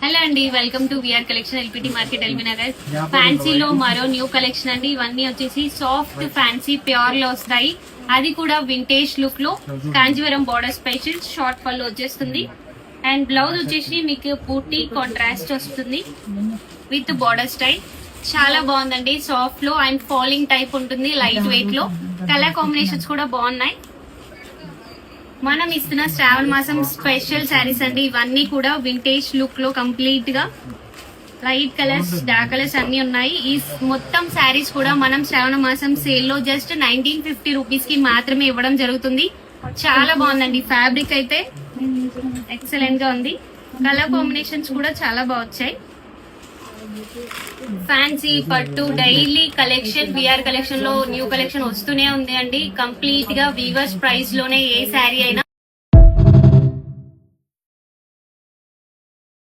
Hello అండి, welcome to VR collection LPT market LB Nagar. ఫ్యాన్సీలో మరో న్యూ కలెక్షన్ అండి. ఇవన్నీ వచ్చేసి సాఫ్ట్ ఫ్యాన్సీ ప్యూర్ లో వస్తాయి. అది కూడా వింటేజ్ లుక్ లో కాంజీవరం బోర్డర్ స్పెషల్ షార్ట్ పళ్ళు వచ్చేస్తుంది. అండ్ బ్లౌజ్ వచ్చేసి మీకు పూర్తి కాంట్రాస్ట్ వస్తుంది విత్ బోర్డర్ స్టైల్. చాలా బాగుందండి. సాఫ్ట్ లో అండ్ ఫాలింగ్ టైప్ ఉంటుంది, లైట్ వెయిట్ లో. కలర్ కాంబినేషన్స్ కూడా బాగున్నాయి. మనం ఇస్తున్న శ్రావణ మాసం స్పెషల్ శారీస్ అండి. ఇవన్నీ కూడా వింటేజ్ లుక్ లో కంప్లీట్ గా లైట్ కలర్స్, డార్క్ కలర్స్ అన్ని ఉన్నాయి. ఈ మొత్తం శారీస్ కూడా మనం శ్రావణ మాసం సేల్ లో జస్ట్ 1950 రూపీస్ కి మాత్రమే ఇవ్వడం జరుగుతుంది. చాలా బాగుందండి. ఫ్యాబ్రిక్ అయితే ఎక్సలెంట్ గా ఉంది. కలర్ కాంబినేషన్స్ కూడా చాలా బాగా వచ్చాయి. ఫ్యాన్సీ పట్టు డైలీ కలెక్షన్ విఆర్ కలెక్షన్ లో న్యూ కలెక్షన్ వస్తూనే ఉంది అండి. కంప్లీట్ గా వీవర్స్ ప్రైస్ లోనే ఏ శారీ అయినా